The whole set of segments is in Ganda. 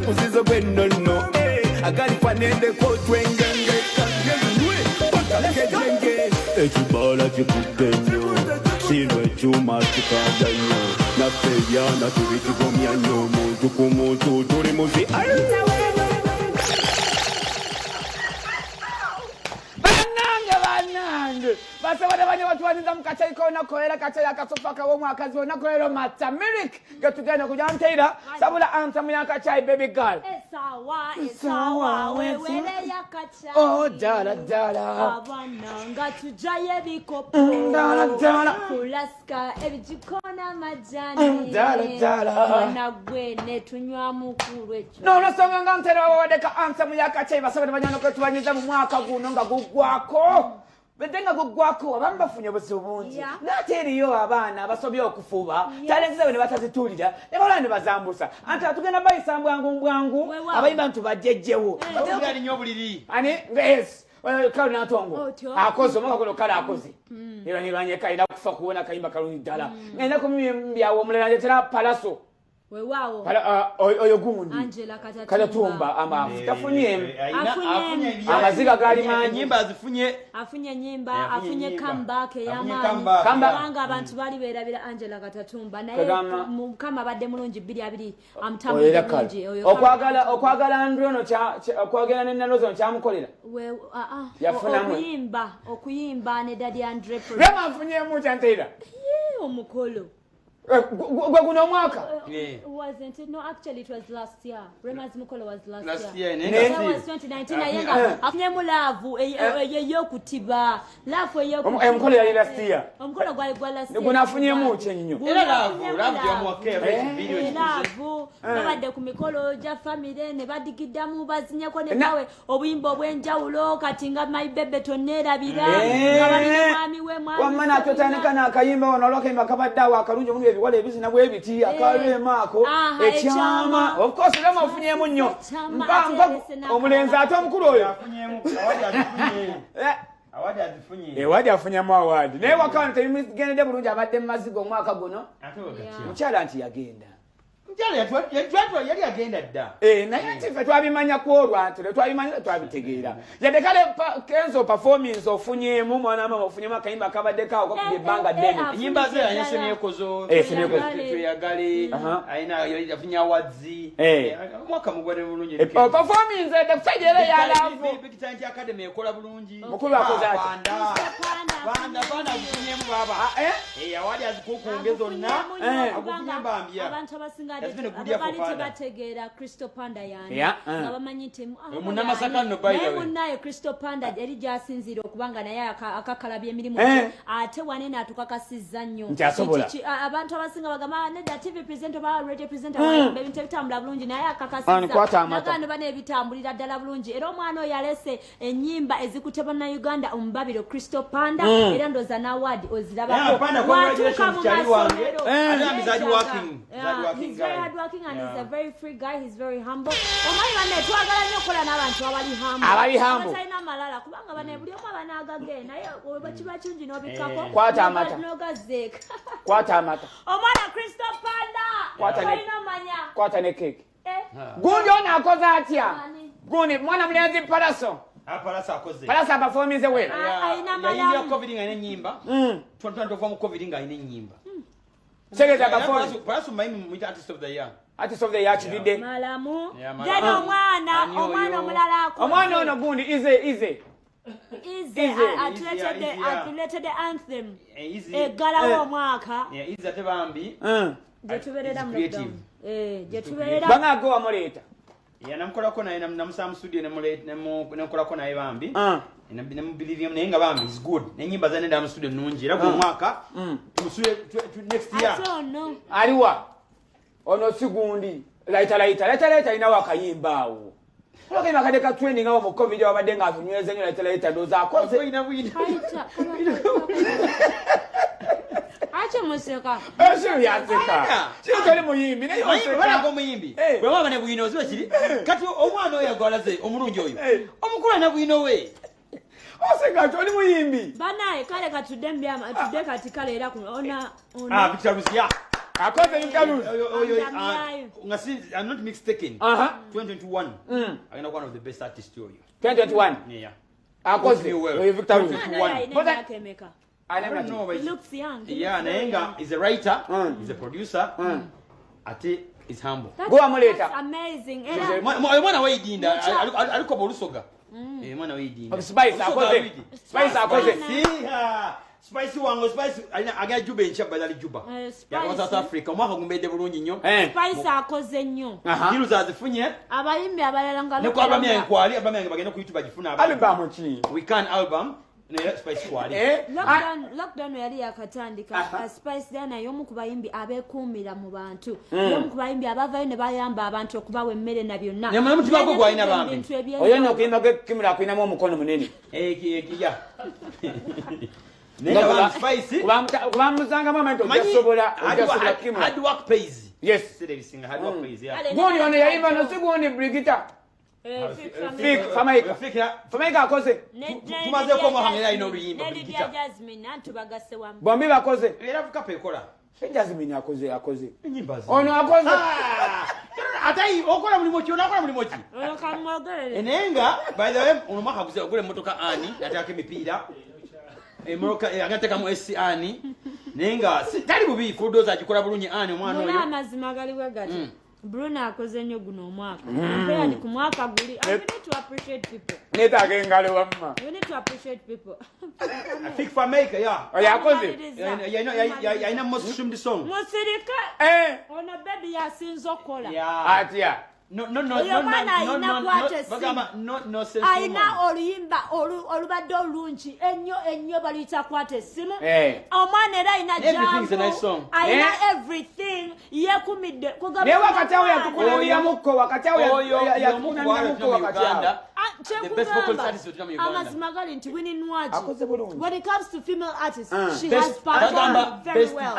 kuzizo kwenono agali panende ko twengenge kanyewe pakakenge ekibala kikutenyo silwe chuma kikadanyo na feya na tubikigomya nyo muntu ku muntu tuli muzi basabana banye batwaniza mukacha ikona koera kacha yakasofaka wo mwakazi wona koero mata mirik gatugenda kujanteira sabula anthem yakacha baby girl sawa wewe yakacha oh dala dala abana ngatujaye bikopo dala dala kulaska ebijikona majani dala nagwe netunywa mukuru echo no nasonga ngantera wawadeka anthem yakacha basabana banye kwetwanyiza mu mwaka guno nga gugwako Betenga gugwako abamba funye busubunji nateriyo abana abasobye okufuba talenze bene batazitulira ebalane bazambusa anta atugenda bayisa mbwangu abayimba ntu bajejjewo obyali nyo buliri ani yes kalo natongo akoze omwaka guno kala akoze era niranye kaida kufa kuona kayimba kaluni dala ngenda kumibyawo omulala tera palaso wewawo oyo gundi Angela katatumba amafu tafunye afunye amaziga gali manyi nyimba azifunye afunye nyimba afunye comeback yamani kamba abantu bali berabira Angela katatumba naye kama badde mulungi 2 amtamulungi oyo okwagala androno okwagala nenalozo kyamukolera okuyimba ne Daddy Andre Rema afunye mu chantera omukolo Gwaguna omwaka? Wasn't it? No, actually it was last year. Rema's Mukolo was last year. That was 2019. Ayenga afnye mulavu eyo kutiba. Lafu eyo kutiba. Mukolo yali last year. Mukolo gwa last year. Guna afunye mu chenyo. Era lavu ya mwaka video. Lavu babadde ku mikolo ja family ne badigiddamu bazinye ko ne nawe obuyimbo bwenjawulo kati nga my baby tonera-bira. Ngabali mwami we mwami. Wamana totandika na akayimba onoloka imakabaddawo akalungi wale bizina bwebiti akale mako ekyama of course lama afunyemu nnyo mpango omulenzi ate omukulu oyo afunyemu awadi afunyemu awadi naye wakana tebigenedde bulungi abadde mu mazigo omwaka guno mukyala nti yagenda yali agenda dda naye nti ffe twabimanya kwolwa nti twabimanya twabitegeera yadde kale kenzo performance ofunyemu mwana mama ofunyemu akayimba kabaddeko kakubye ebbanga ddene enyimba ze yasemyekozo tuyagale ayina yafunya awadzi omwaka mugwade bulungi performance ekutegeera yalavu big time academy ekola bulungi mukulu akoze ati banda kufunyemu baba awadi azikukunge zonna akufunya mbambya abantu abasinga bategeera Crystal Panda yani nga bamanyi nti munamasaka no by the way munaye Crystal Panda yali jasinzira okubanga naye akakalabya emirimu ate wanene atukakasizza nnyo abantu abasinga bagamba nedda TV presenter ba radio presenter ebintu ebitambula bulungi naye akakasizza nagano bane ebitambulira ddala bulungi era omwana oyo yalese ennyimba ezikuteba na Uganda omubabiro Crystal Panda era ndoza na award ozirabako watuka mu masomero he's very hardworking and he's a very free guy. He's very humble. Omani bane twagala nnyo kola n'abantu abali humble. Abalina malala kubanga bane buli omu abanagaga naye bakiba kingi n'obikako. Kwata amata. N'ogazzeeka. Kwata amata. Omwana Crystal Panda. Kwata ne cake. Gundi ono akoze atya? Gundi mwana mulenzi Palaso. Palasa akoze. Palasa performance we. Ayina malala. Yayingira COVID nga ine nyimba. Twatwa mu COVID nga ine nyimba. Segeza performance. Palasa mayimu mu artist of the year. Artist of the year chidide. Malamu. Deno omwana omulala ako. Omwana ono gundi easy. Atulated the anthem. Egala omwaka. Easy ate bambi. Jetuberera mu lockdown. Jetuberera. Banga go amoleta. Namkolako naye namusamu studio namukolako naye bambi. Believe naye nga bambi is good. Nenyimba zane ndamu studio nungi era ku mwaka. Tusule next year. I don't know. Aliwa. Ono sigundi. Laita inawa kayimbawo. Loke makadeka training awo mu COVID wabadde nga atunyweze nnyo laita doza akoze. Acha museka. Sio yateka. Sio kale muyimbi nayo museka. Bana ko muyimbi. Bwe baba ne bwino ziba kiri. Kati omwana oyo agolaze omulungi oyo. Omukula na bwino we. Oseka toli muyimbi. Banaye kale katudde kati kale era ona. Bitarusia. akoze inkalu I'm not mistaken 2021 I know one of the best artists to you 2021 yeah akoze Victor 2021 I don't know he looks young yeah Nenga is a writer he's a producer ati is humble go amuleta amazing mwana wayidinda aliko bolusoga mwana wayidinda spice akoze Spicy wango spicy aga juba encha badali juba ya South Africa omwaka gumbedde bulungi nnyo spice akoze nnyo diru zazifunye abayimbi abalala ngalo ne kwa bamya enkwali abamya bagenda ku YouTube agifuna album ki we can album ne spice kwali lockdown yali yakatandika spice dana yomu kubayimbi abekumira mu bantu yomu kubayimbi abavayo ne bayamba abantu okubawe emmere na byonna ne mwana mutibako gwalina bambi oyo no kuyimba kimira kuina mu omukono munene ya Nenga spicy kubamuzanga moment ojasobola kimura hard work pays yes sile bisinga hard work pays ya goni ono yayimba no sigoni Brigita fik famaika akoze tumaze ko muhamira ino luyimba Brigita Jasmine antu bagase wa bombi bakoze era fuka pekola Jasmine akoze nyimba ono akoze atai okola mulimo ki onakola mulimo ki ono kamwogere enenga by the way ono maka kuze ogule motoka ani yataka emipira Moroka agateka mu SC ani nenga tali bubi fudoza akikola bulunyi ani omwana oyo mwana mazima galiwe gati Bruno akoze nnyo guno omwaka mpera ni ku mwaka guli I need to appreciate people neta gengale wamma you need to appreciate people I think for maker yeah yakoze yaina most streamed song musirika ono baby yasinzo kola atia no aina oluyimba olubadde olungi ennyo baluyita kwate simu omwana era ayina jambo ayina everything yekumidde ne wakati awo yatukulabira mukko wakati awo yatukulabira mukko wakati awo the best vocal artist in Uganda amazima gali nti winning waji akoze bulungi when it comes to female artists she has performed very well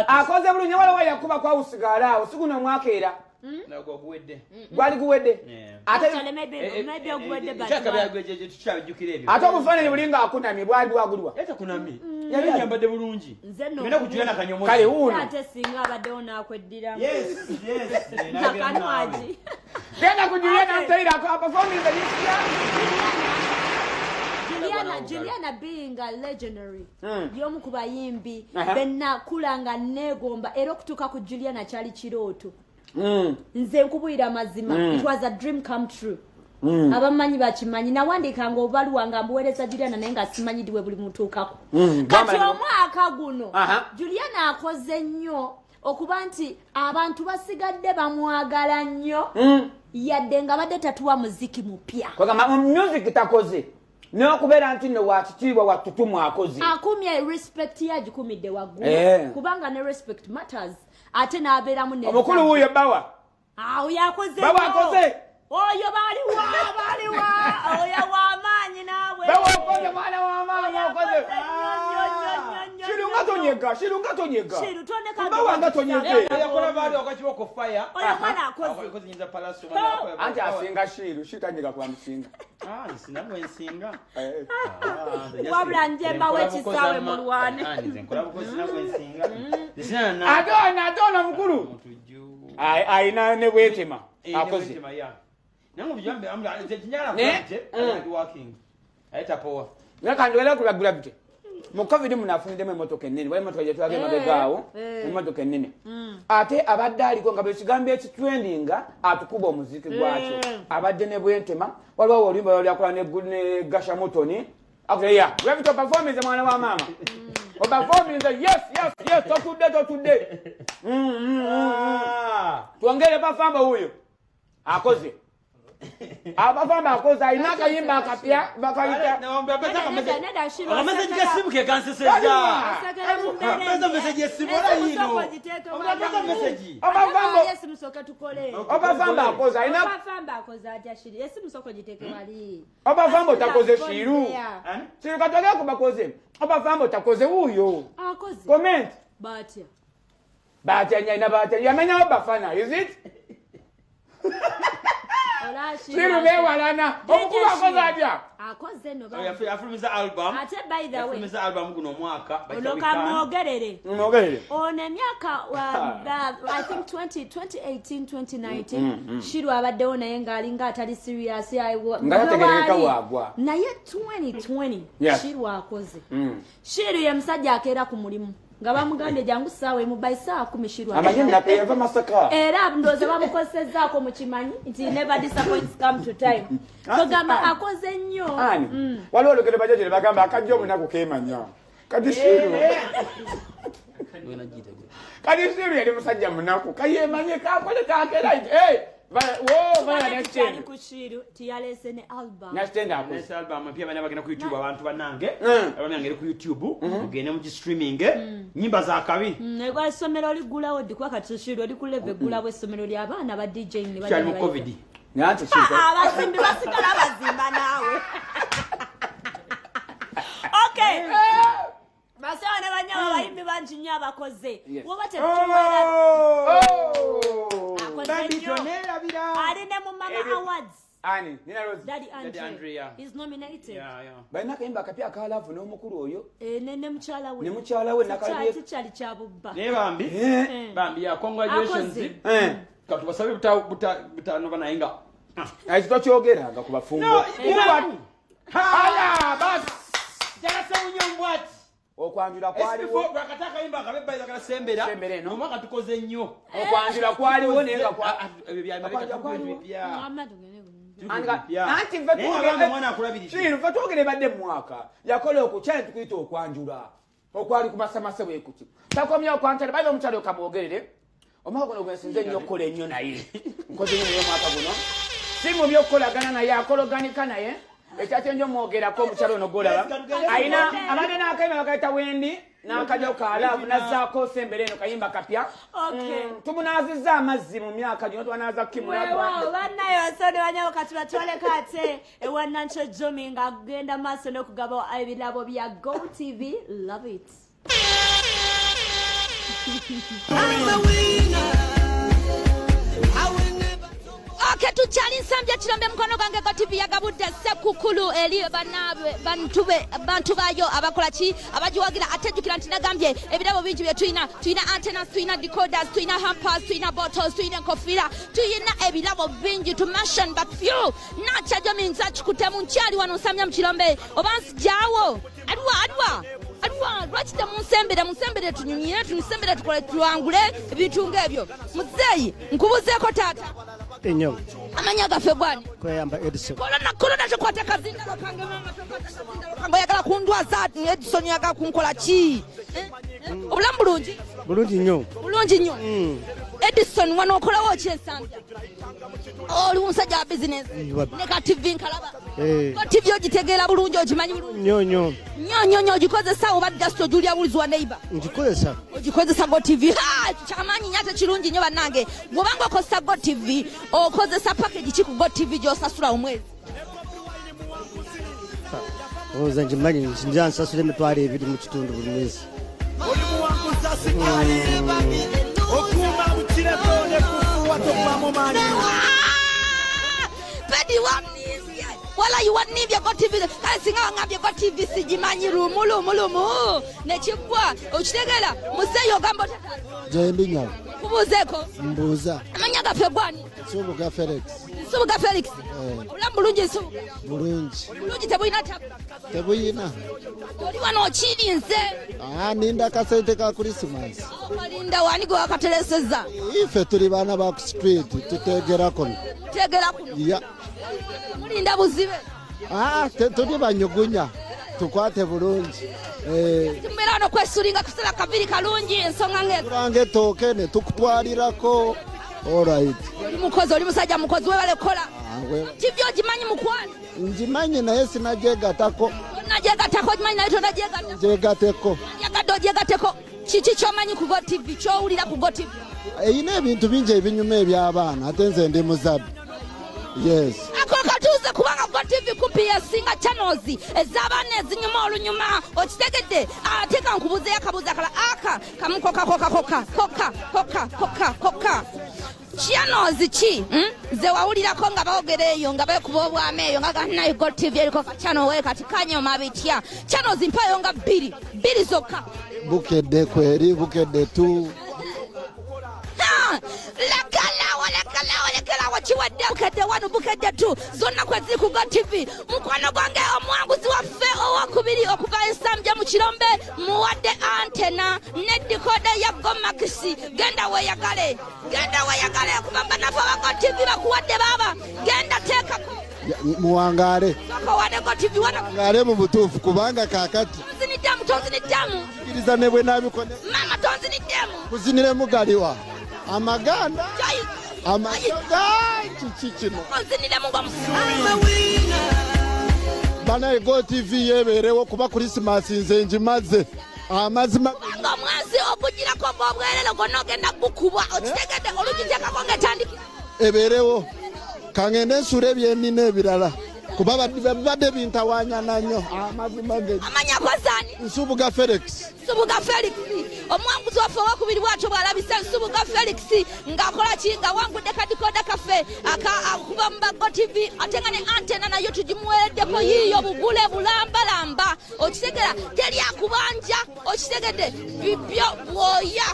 akoze bulungi wala yakuba kwa usigala usiguno mwaka era nago guwedde gwali guwedde ate maybe ogwedde chaka byagwejeje tukyabijukira ebyo ate obufaananyi bulinga akunamye bwali bwagulwa eta kunami yali yambadde bulungi ngenda kujulana kanyomo kale uno ate singa abadde onakweddira yes nakanwaji genda kujulana mtaira kwa performance Juliana being a legendary yomu kubayimbi benna kulanga negomba era okutuka ku Juliana kyali kirooto nze nkubuyira mazima it was a dream come true abamanyi bakimanyi nawandikanga obaluwa nga mbuweereza Juliana naye nga simanyidiwe buli mutuukako kati omwaka guno Juliana akoze nnyo okuba nti abantu basigadde bamwagala nnyo yadde nga badde tatuwa muziki mupya kwagamba music takoze n'okubeera nti nno wakitiibwa watutumu akoze akumya respect yagikumidde waggulu kubanga ne respect matters ate n'abeeramu ne omukulu wuuyo bawa awo yakoze bawa akoze oyo baliwa oyo w'amaanyi naawe bawa akoze mwana w'amaanyi akoze shirunga tonyega bawa nga tonyege yakola bali wakachiboko fire oyo mwana akoze nyinza palaso anti asinga shitanyega kwa msinga sinabwe nsinga wabula njemba wekisawe mu lwane adona mukulu ayina ne bwetema akoze nakandwela kulagula bite mu covid munafunidemu emotoka ennene wali emotoka gyetwage mabegaawo emotoka ennene ate abadde aliko nga bwekigambo ekitrendinga atukuba omuziki gwakyo abadde ne bwentema waliwo oluyimba lwalyakola ne gasha mutoni akuteya webito performance mwana wa mama performance yes totudde tuongere bafamba huyo akoze abafamba akoze ayina akayimba akapya bakayita message kasimu ke kanseseja message yesimu yino obafamba akoze ayina obafamba otakoze shiru shiru katoke kubakoze obafamba otakoze huyo comment batya nyina batya yamenya obafana is it Shiru bewalana. Omukuba akozaja. Akoze no ba. Afulumiza album. Ate by the way. Afulumiza album guno omwaka. Oloka mwogerere. Mwogerere. On emyaka I think 2018 2019 Shiru abaddewo naye ng'alinga atali serious ngategereka wagwa naye 2020 Shiru akoze Shiru ye musajja akeera ku mulimu nga bamugambye jangu saawe mu bayisa 10 Shiru amagenda peyava masaka era ndoze bamukosezaako mu kimanyi nti never disappoints come to time bagamba akoze nnyo waliwo olugero bajajere bagamba akajja omunaku keemanya kati Shiru kati Shiru yali musajja munaku kayemanye kakole kakera Chani kushiru tiyalese ne album. Nastenda hapo. Nesta album pia bana bagenda ku YouTube abantu banange. Abanyangere ku YouTube mugende mu streaming nyimba za kabi. Nego somero ligulawo dikwa katushiru oli ku level gulawo somero lya abana ba DJ ni bali mu COVID. Nyanti shiko. Abasimbi basikala bazimba nawe. Okay. Basana banyawa bayimbi banjinya abakoze. Wobate tuwera. Arine mu Mama Awards. Ani, Nina Rose. Daddy Andrea. He's nominated. Baina kaimba kapya kalavu no mukuru oyo. Ne mchala we. Ne mchala we nakaliye. Chali chabubba. Ne bambi. Bambi ya congratulations. Katubasabe butano banainga. Ayito kyogera nga kubafungo. Aya, bas. Jasa unyongwat. Okwanjula kwaliwo bakataka imba kabeba ila sembera omwaka tukoze nnyo okwanjula kwaliwo nenga kwa anti mwana akulabirije Shiru fatogere badde mwaka yakola okukyala tukuyita okwanjula okwali kumasamase bwekuti takomya okwantala bali omukyalo kabogerere omwaka guno gwensinze nnyo okukola ennyo naye nkoze nnyo omwaka guno simu byokukolagana naye akologanika naye ekyate njo mwogerako omukyalo ono golaba ayina abadde n'akayimba bakaita wendi n'akajja kalavu nazzaako sembere eno kayimba kapya tumunaazizza amazzi mu myaka gino twanaaza bannayo nsonde banyawo kati batwaleko ate ewannancho jomi ng'agenda maaso n'okugaba ebirabo bya Go TV. Love it. Okay, tuchali nsambya kirombe mukono gange Go TV yagabudde sekukulu eri banabe bantu bayo abakola ki abajiwagira atejukira nti nagambye ebirabo bingi bye tuyina antennas tuyina decoders tuyina hampers tuyina bottles tuyina kofira tuyina ebirabo bingi to mention but few nacha jo minza chikutemu nkyali wano nsambya mu kirombe obansi jawo adwa lwakita munsembere tunyumye tunsembere tukole tuangule ebintu ebyo muzeyi nkubuzeeko tata enyo amanya gafe bwani kweyamba Edison korona chokwata kazinda bakange mama chokwata kazinda bakange yagala kundwaza Edison yagala kunkola ki obulamu bulungi nnyo Edison wano okolawo ki ensambya oli umusajja wa business ne ka TV nkalaba ko TV ogitegeera bulungi ogimanyi bulungi nnyo ogikozesa oba just ojulia bulizi wa neighbor ogikozesa Go TV kyamanyi nyate kirungi nnyo bannange bw'obanga okozesa Go TV okozesa package ki ku Go TV gy'osasula omwezi oza njimanyi nja nsasula emitwalo 2 mu kitundu buli mwezi okuma bukireko ne kufuwa tokubamu maani pedi wamnibye wala yuwanibye Go TV kasi nga ngambye Go TV sijimanyi lumu nekibwa okitegeera museyo gambo tata jendi nyawo kubuzeeko mbuuza amanya gafe bwani Subuga Felix obulamu bulungi Subuga bulungi tebuyina oli wano okirinze ninda kasente ka Christmas olinda wani gwe wakatereseza ife tuli baana ba ku street tutegera kuno ya mulinda buzibe tuli banyugunya tukwate bulungi tumera no kwesulinga kusala kabiri kalungi ensonga ngezi turange toke ne tukutwalirako alright oli musajja mukozi we bale kola tibyo jimanyi mukwani njimanyi naye sinajegatako jimanyi naye jegateko kiki kyomanyi ku Go TV kyowulira ku Go TV eyina ebintu bingi ebinyuma eby'abaana ate nze ndi muzadde yes ako katuuze kubanga Go TV kumpi yasinga channels ez'abaana ezinyuma olunyuma okitegedde ate kankubuzeyo akabuuzo akala aka kamukoka channels ki ze wawulirako nga boogera eyo nga bekuba obwami eyo nga ganayo Got TV eriko channel we kati kanyoma bitya channels mpayo nga bbiri zokka bukedde kweri bukedde tu lekalawo kiwadde bukedde wano bukedde tu zonna kweziri ku Got TV mukwano gwange omwanguzi waffe owokubiri okuva ensambya mu kirombe muwadde antena ne dikoda ya gomakisi genda weyagale kubanga nabo aba Got TV bakuwadde baba genda teekako muwangale wane Got TV wangale mu butuufu kubanga kakati tonziniddamu kiriza ne bwe nabikone mama tonziniddamu kuzinire mugaliwa amaganda kiki kino bana Got TV yebeerewo kuba Christmas nze njimaze amazima omwezi ogugirako ng'obwerere gonna ogenda gukubwa okitegedde olugiteekako ng'etandikira ebeerewo kangende nsula ebyennina ebirala kuba babadde bintawanyana nnyo amazima ge amanya kwazaani Nsubuga Felix omwanguzi waffe owokubiri bwatyo bw'alabise Nsubuga Felix ng'akola ki nga wangudde kadikoda kaffe akuba mu Got TV ate nga ne antena nayo tugimuwereddeko yiiyo bugule bulambalamba okitegera teri akubanja okitegedde bibyo bwoya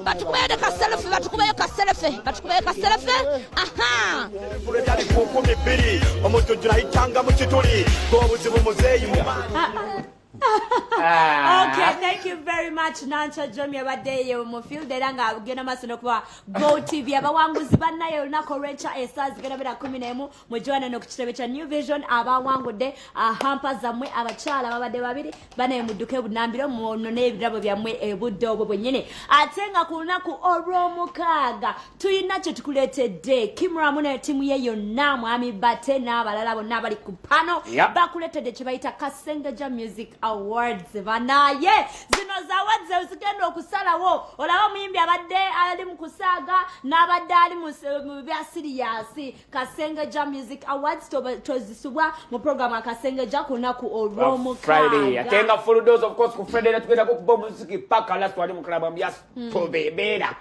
batukubayo kaselefe aha kuletali ku 12 omutujjula hitanga mu kituli ng'obuzibu muzeeyi Okay, thank you very much Nancha Jomi abadde mu field era nga agenda maaso n'okuba Got TV abawanguzi bannaye olunaku olw'enkya esaazi zigenda bera 11 mu joana n'okukitebe kya New Vision abawangudde hampa zammwe abakyala babadde babiri banaye mudduke bunambiro muno n'ebirabo byammwe ebudde obwo bwennyini ate nga ku lunaku olw'omukaaga tuyina kye tukuleetedde Kimura ne ttiimu ye yonna mwami Bate n'abalala bonna abali ku pano bakuleetedde kye bayita Kasengeja Music Awards banaye zino za awards zigenda okusalawo olaba muyimbi abadde ali mu kusaaga n'abadde ali mu bya serious Kasengeja Music Awards tozisubwa mu program Kasengeja ku lunaku olw'omukaaga Friday atenga full dose of course ku Friday tugenda kukuba muziki paka last wali mu club ambias tobeera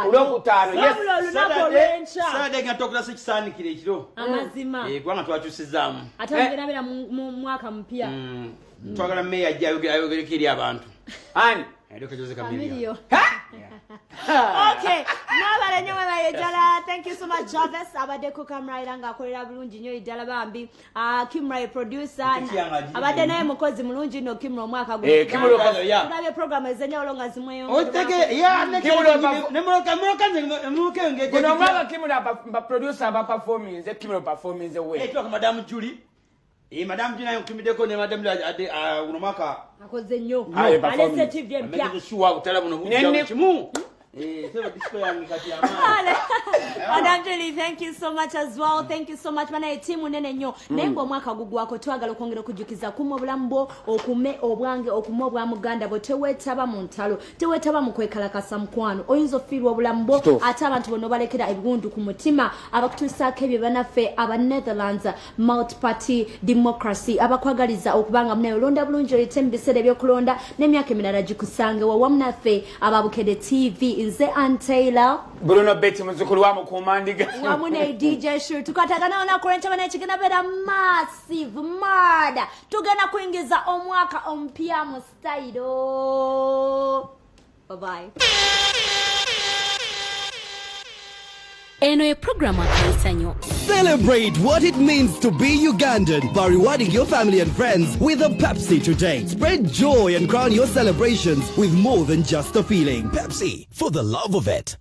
olwokutaano yes Saturday nga tokula sikisaanikire ekiro amazima kubanga twakyusizaamu ate ngenda mu mwaka mpya twagala meya ajja ayogereko eri abantu ani Okay, nabale nyo mwe ejala. Thank you so much Jarvis abadde ku camera era nga akolera bulungi nnyo ejala bambi. Kimra producer abadde naye mukozi mulungi no Kimra omwaka gwe. Tulabye program ezenjawulo nga zimweyo. Otege ya nemuloka ngege. Kuno mwaka Kimra producer aba performance Kimra performance we. Etwa Madam Julie. Madam Julie ayukumideko ne Madam ade uno mwaka akoze nnyo. Alese TV empya. Shuwa utala buno bujja kimu. Madam Julie, thank you so much as well. Thank you so much. Mana team nene nnyo. Nengo omwaka gugwako twagala okwongera okujukiza kumo bulambo okume obwange okumo bwa muganda bo tewetaba mu ntalo. Tewetaba mu kwekalakasa mukwano. Oyinzo fiirwa obulambo ate abantu bono balekera ebibundu ku mutima abakutusaako ebyo banaffe aba Netherlands multi party democracy abakwagaliza okubanga munayo londa bulungi oyite mu biseera ebyokulonda n'emyaka emirala gikusange wamu naffe ababukedde TV nze Taylor Bruno Betty muzukulu wa mukumandiga wamu ne DJ Shu tukatagana olunaku olw'enkya kigenda beera massive murder tugenda kuyingiza omwaka ompya mu style. Bye bye. Eno ye program akaisanyo. Celebrate what it means to be Ugandan by rewarding your family and friends with a Pepsi today. Spread joy and crown your celebrations with more than just a feeling. Pepsi, for the love of it.